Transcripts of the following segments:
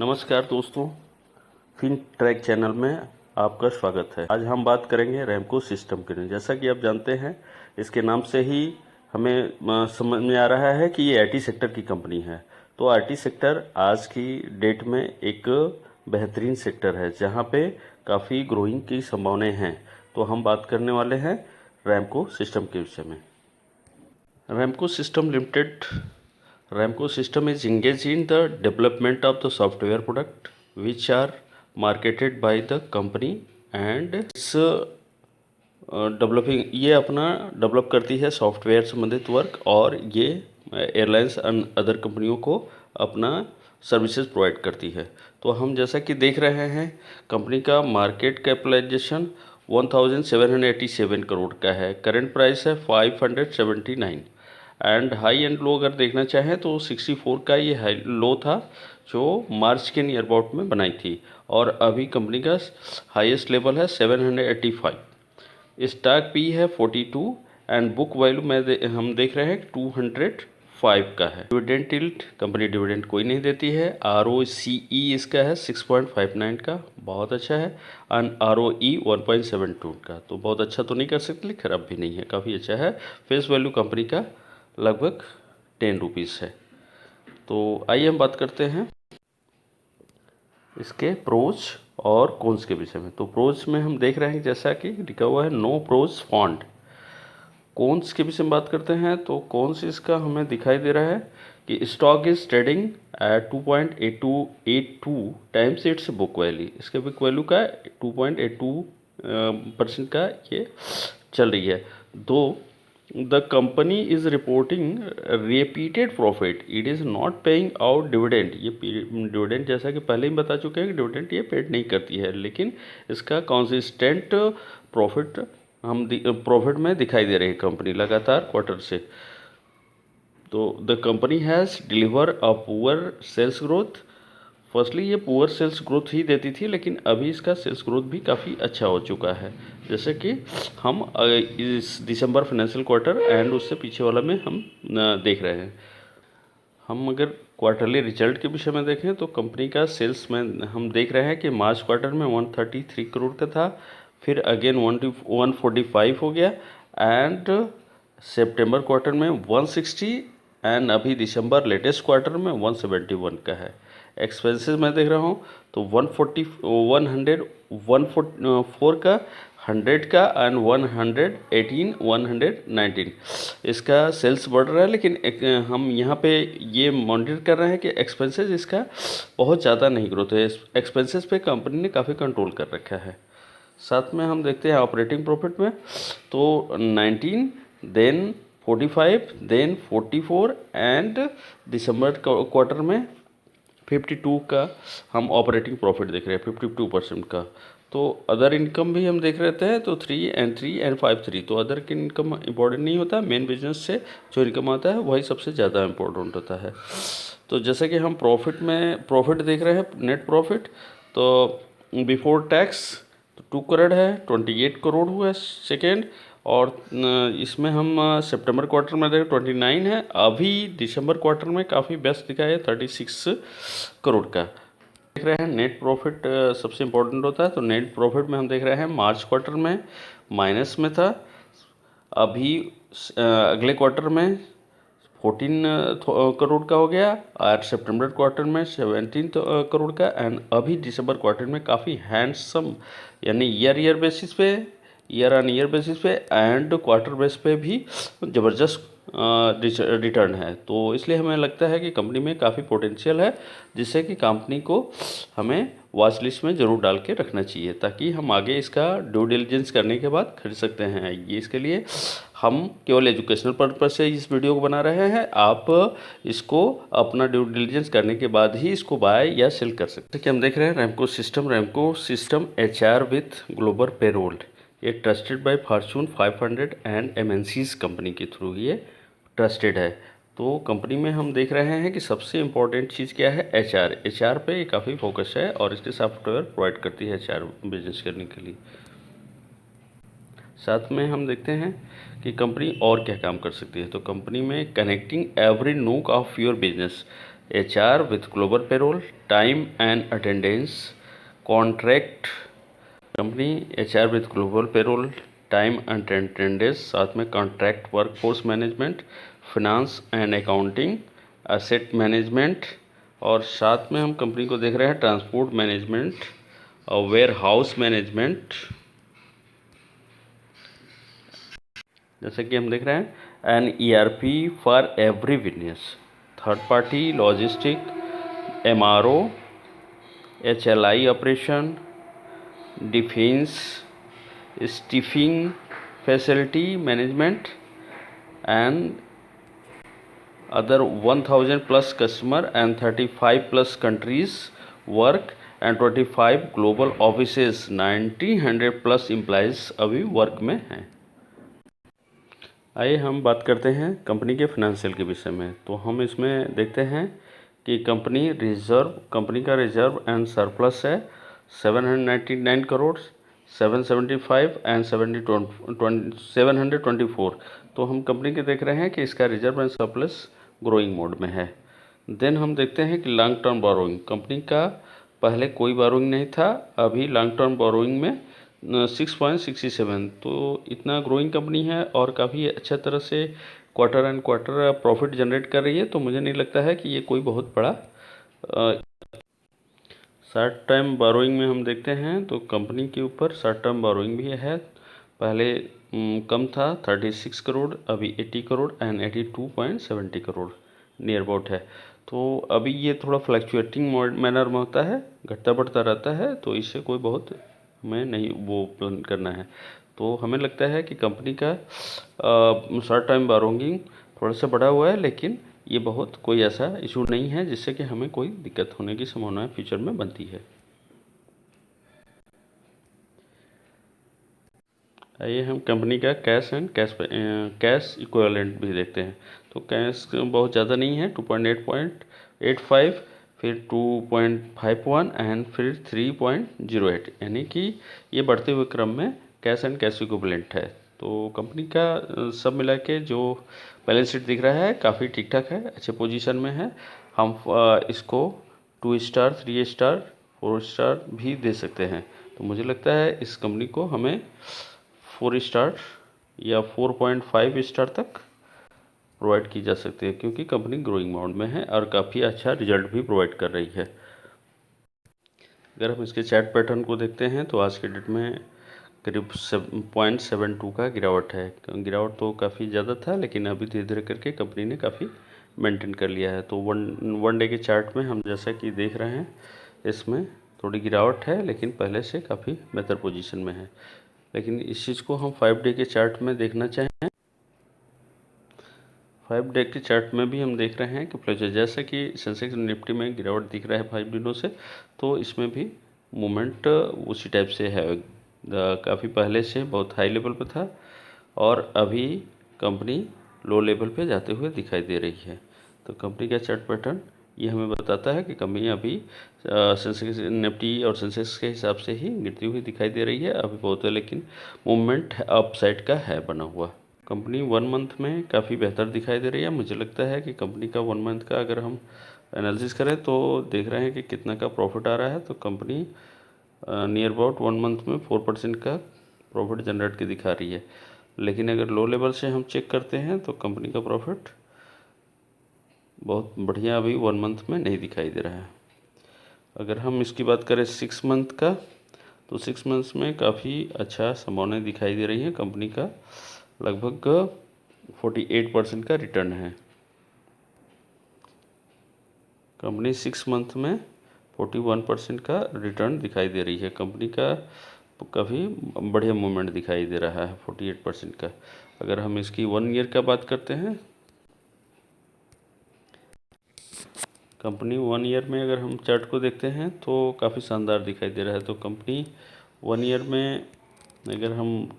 नमस्कार दोस्तों, fin track channel में आपका स्वागत है। आज हम बात करेंगे रैमको सिस्टम के लिए। जैसा कि आप जानते हैं, इसके नाम से ही हमें समझ में आ रहा है कि ये आईटी सेक्टर की कंपनी है। तो आईटी सेक्टर आज की डेट में एक बेहतरीन सेक्टर है जहां पे काफ़ी ग्रोइंग की संभावनाएं हैं। तो हम बात करने वाले हैं रैमको सिस्टम के विषय में। Ramco system limited Ramco system is engaged in the development of the software product which are marketed by the company and it's developing ये अपना डेवलप करती है सॉफ्टवेयर संबंधित वर्क और ये एयरलाइंस एंड अदर कंपनियों को अपना सर्विसेज प्रोवाइड करती है। तो हम जैसा कि देख रहे हैं, कंपनी का मार्केट कैपिटलाइजेशन 1787 करोड़ का है। करंट प्राइस है 579 एंड हाई एंड लो अगर देखना चाहें तो 64 का ये हाई लो था जो मार्च के नियर अबाउट में बनाई थी और अभी कंपनी का हाईएस्ट लेवल है 785। स्टॉक पी है 42 एंड बुक वैल्यू में हम देख रहे हैं 205 का है। डिविडेंड यील्ड कंपनी डिविडेंड कोई नहीं देती है। ROCE इसका है 6.59 का, बहुत अच्छा है। एंड ROE 1.72 का, तो बहुत अच्छा तो नहीं कर सकते, खराब भी नहीं है, काफ़ी अच्छा है। फेस वैल्यू कंपनी का लगभग 10 रुपीज़ है। तो आइए हम बात करते हैं इसके प्रोज और कॉन्स के विषय में। तो प्रोज में हम देख रहे हैं जैसा कि लिखा हुआ है नो प्रोज फॉन्ड। कॉन्स के विषय में बात करते हैं तो कॉन्स इसका हमें दिखाई दे रहा है कि stock is trading at 2.82 times it's book value. इसके बुक वैल्यू का 2.82% का ये चल रही है। दो the company is reporting repeated profit, it is not paying out dividend। ये डिविडेंड जैसा कि पहले ही बता चुके हैं कि डिविडेंड ये पेड नहीं करती है, लेकिन इसका कंसिस्टेंट प्रॉफिट हम प्रॉफिट में दिखाई दे रही है कंपनी लगातार क्वार्टर से। तो the company has deliver a poor sales growth. Firstly ये पुअर सेल्स ग्रोथ ही देती थी, लेकिन अभी इसका सेल्स ग्रोथ भी काफ़ी अच्छा हो चुका है। जैसे कि हम इस दिसंबर फाइनेंशियल क्वार्टर एंड उससे पीछे वाला में हम देख रहे हैं। हम अगर क्वार्टरली रिजल्ट के विषय में देखें तो कंपनी का सेल्स में हम देख रहे हैं कि मार्च क्वार्टर में 133 करोड़ का था, फिर अगेन 145 हो गया एंड सितंबर क्वार्टर में 160 एंड अभी दिसंबर लेटेस्ट क्वार्टर में 171 का है। एक्सपेंसेस मैं देख रहा हूँ तो 140 104 का, 100 का एंड 118 119 इसका सेल्स बढ़ रहा है। लेकिन हम यहाँ पे ये मॉनिटर कर रहे हैं कि एक्सपेंसेस इसका बहुत ज़्यादा नहीं ग्रोथ है। एक्सपेंसेस पे कंपनी ने काफ़ी कंट्रोल कर रखा है। साथ में हम देखते हैं ऑपरेटिंग प्रॉफिट में तो 19 देन 45 देन 44 एंड दिसंबर क्वार्टर में 52 का हम ऑपरेटिंग प्रॉफिट देख रहे हैं, 52% का। तो अदर इनकम भी हम देख रहे हैं तो 3 एंड 5 3। तो अदर की इनकम इम्पोर्टेंट नहीं होता, मेन बिजनेस से जो इनकम आता है वही सबसे ज़्यादा इम्पोर्टेंट होता है। तो जैसे कि हम प्रॉफिट में प्रॉफिट देख रहे हैं, नेट प्रॉफिट तो बिफोर टैक्स तो 2 करोड़ है, 28 करोड़ हुआ है सेकेंड। और इसमें हम सितंबर क्वार्टर में देखें 29 है, अभी दिसंबर क्वार्टर में काफ़ी बेस्ट दिखा है 36 करोड़ का। देख रहे हैं नेट प्रॉफिट सबसे इम्पोर्टेंट होता है। तो नेट प्रॉफिट में हम देख रहे हैं मार्च क्वार्टर में माइनस में था, अभी अगले क्वार्टर में 14 करोड़ का हो गया और सितंबर क्वार्टर में 17 करोड़ का एंड अभी दिसंबर क्वार्टर में काफ़ी हैंडसम यानी ईयर ऑन ईयर बेसिस पे एंड क्वार्टर बेस पे भी ज़बरदस्त रिटर्न है। तो इसलिए हमें लगता है कि कंपनी में काफ़ी पोटेंशियल है, जिससे कि कंपनी को हमें वॉच लिस्ट में ज़रूर डाल के रखना चाहिए ताकि हम आगे इसका ड्यू डिलिजेंस करने के बाद खरीद सकते हैं। ये इसके लिए हम केवल एजुकेशनल पर्पज से इस वीडियो को बना रहे हैं। आप इसको अपना ड्यू डिलिजेंस करने के बाद ही इसको बाय या सेल कर सकते हैं। कि हम देख रहे हैं Ramco system HR with global payroll. ये trusted by Fortune 500 and MNCs company के थ्रू ये ट्रस्टेड है। तो कंपनी में हम देख रहे हैं कि सबसे इम्पोर्टेंट चीज़ क्या है, HR पे काफ़ी फोकस है और इसके सॉफ्टवेयर प्रोवाइड करती है HR बिजनेस करने के लिए। साथ में हम देखते हैं कि कंपनी और क्या काम कर सकती है। तो कंपनी में connecting every nook of your business, HR with global payroll, time and attendance, contract company, HR with global payroll, time and attendance, साथ में contract workforce management, finance and accounting, asset management, और साथ में हम company को देख रहे हैं ट्रांसपोर्ट मैनेजमेंट और वेयर हाउस मैनेजमेंट। जैसे कि हम देख रहे हैं an ERP for every business, third party logistic, MRO, HLI operation, defence, स्टिफिंग facility management and other 1000 plus customer and 35 plus countries work and 25 global offices, 1900 plus employees अभी work में हैं। आइए हम बात करते हैं कंपनी के फाइनेंशियल के विषय में। तो हम इसमें देखते हैं कि कंपनी का रिजर्व एंड सरप्लस है 799 करोड़, 775 एंड 724। तो हम कंपनी के देख रहे हैं कि इसका reserve and surplus growing mode में है। देन हम देखते हैं कि लॉन्ग टर्म बोरोइंग, कंपनी का पहले कोई बोरोइंग नहीं था, अभी लॉन्ग टर्म बोरोइंग में 6.67, तो इतना ग्रोइंग कंपनी है और काफ़ी अच्छा तरह से quarter and quarter profit generate कर रही है। तो मुझे नहीं लगता है कि ये कोई बहुत बड़ा शॉर्ट टर्म बोरोइंग में हम देखते हैं तो कंपनी के ऊपर शॉर्ट टर्म बोरोइंग भी है। पहले कम था 36 करोड़, अभी 80 crore and 82.70 crore near about है। तो अभी ये थोड़ा फ्लक्चुएटिंग मैनर में होता है, घटता बढ़ता रहता है, तो इससे कोई बहुत हमें नहीं वो प्लान करना है। तो हमें लगता है कि कंपनी का शॉर्ट टाइम बोरोइंग थोड़ा सा बढ़ा हुआ है, लेकिन ये बहुत कोई ऐसा इशू नहीं है जिससे कि हमें कोई दिक्कत होने की संभावना फ्यूचर में बनती है। आइए हम कंपनी का कैश एंड कैश इक्विवेलेंट भी देखते हैं। तो कैश बहुत ज़्यादा नहीं है, 2.85, फिर 2.51 एंड फिर 3.08, यानी कि ये बढ़ते हुए क्रम में कैश एंड कैश इक्विवेलेंट है। तो कंपनी का सब मिला के जो बैलेंस शीट दिख रहा है काफ़ी ठीक ठाक है, अच्छे पोजीशन में है। हम इसको 2 स्टार, 3 स्टार, 4 स्टार भी दे सकते हैं। तो मुझे लगता है इस कंपनी को हमें 4 स्टार या 4.5 स्टार तक प्रोवाइड की जा सकती है, क्योंकि कंपनी ग्रोइंग मोड में है और काफ़ी अच्छा रिजल्ट भी प्रोवाइड कर रही है। अगर हम इसके चार्ट पैटर्न को देखते हैं तो आज के डेट में करीब 0.72 का गिरावट है। गिरावट तो काफ़ी ज़्यादा था, लेकिन अभी धीरे धीरे करके कंपनी ने काफ़ी मेंटेन कर लिया है। तो वन डे के चार्ट में हम जैसा कि देख रहे हैं, इसमें थोड़ी गिरावट है, लेकिन पहले से काफ़ी बेहतर पोजीशन में है। लेकिन इस चीज़ को हम 5 डे के चार्ट में देखना चाहें, 5 डे के चार्ट में भी हम देख रहे हैं कि फ्लक्चुएशन, जैसे कि सेंसेक्स निफ्टी में गिरावट दिख रहा है 5 दिनों से, तो इसमें भी मूवमेंट उसी टाइप से है। काफ़ी पहले से बहुत हाई लेवल पे था और अभी कंपनी लो लेवल पे जाते हुए दिखाई दे रही है। तो कंपनी का चार्ट पैटर्न ये हमें बताता है कि कंपनी अभी सेंसेक्स निफ्टी और सेंसेक्स के हिसाब से ही गिरती हुई दिखाई दे रही है। अभी बहुत है, लेकिन मूवमेंट अप साइड का है बना हुआ। कंपनी 1 मंथ में काफ़ी बेहतर दिखाई दे रही है। मुझे लगता है कि कंपनी का 1 मंथ का अगर हम एनालिसिस करें तो देख रहे हैं कि कितना का प्रॉफिट आ रहा है। तो कंपनी नियर अबाउट 1 मंथ में 4% का प्रॉफिट जनरेट की दिखा रही है। लेकिन अगर लो लेवल से हम चेक करते हैं तो कंपनी का प्रॉफिट बहुत बढ़िया अभी 1 मंथ में नहीं दिखाई दे रहा है। अगर हम इसकी बात करें 6 मंथ का, तो 6 मंथ्स में काफ़ी अच्छा संभावना दिखाई दे रही है। कंपनी का लगभग 48% का रिटर्न है। कंपनी 6 मंथ में 41% का रिटर्न दिखाई दे रही है। कंपनी का काफ़ी बढ़िया मूवमेंट दिखाई दे रहा है 48% का। अगर हम इसकी 1 ईयर का बात करते हैं, कंपनी 1 ईयर में अगर हम चार्ट को देखते हैं तो काफ़ी शानदार दिखाई दे रहा है। तो कंपनी 1 ईयर में अगर हम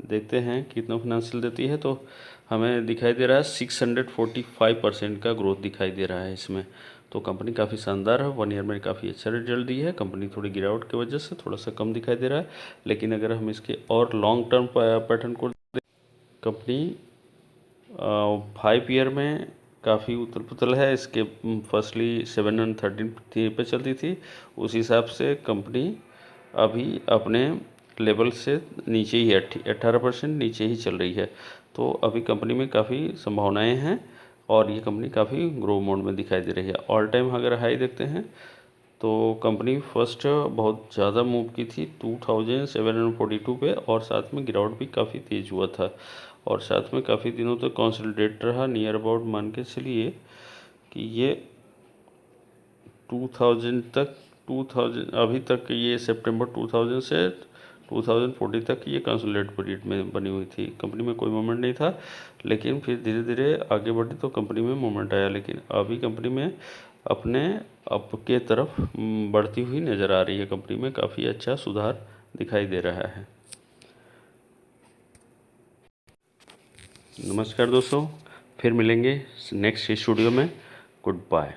देखते हैं कितना फाइनेंशियल देती है, तो हमें दिखाई दे रहा है 645% का ग्रोथ दिखाई दे रहा है इसमें। तो कंपनी काफ़ी शानदार है, 1 ईयर में काफ़ी अच्छा रिजल्ट दी है। कंपनी थोड़ी गिरावट की वजह से थोड़ा सा कम दिखाई दे रहा है, लेकिन अगर हम इसके और लॉन्ग टर्म पैटर्न को कंपनी 5 ईयर में काफ़ी उथल पुथल है। इसके फर्स्टली 713 पे चलती थी, उस हिसाब से कंपनी अभी अपने लेवल से नीचे ही 18% नीचे ही चल रही है। तो अभी कंपनी में काफ़ी संभावनाएं हैं और ये कंपनी काफ़ी ग्रो मोड में दिखाई दे रही है। ऑल टाइम अगर हाई देखते हैं तो कंपनी फर्स्ट बहुत ज़्यादा मूव की थी 2742 पे, और साथ में गिरावट भी काफ़ी तेज़ हुआ था और साथ में काफ़ी दिनों तक कंसोलिडेट रहा। नियर अबाउट मान के चलिए कि ये 2000 तक 2000 अभी तक ये सितंबर 2000 से 2040 तक ये कंसोलिडेट पीरियड में बनी हुई थी। कंपनी में कोई मूवमेंट नहीं था, लेकिन फिर धीरे धीरे आगे बढ़ी तो कंपनी में मूवमेंट आया। लेकिन अभी कंपनी में अपने अप के तरफ बढ़ती हुई नज़र आ रही है। कंपनी में काफ़ी अच्छा सुधार दिखाई दे रहा है। नमस्कार दोस्तों, फिर मिलेंगे नेक्स्ट स्टूडियो में। Good bye.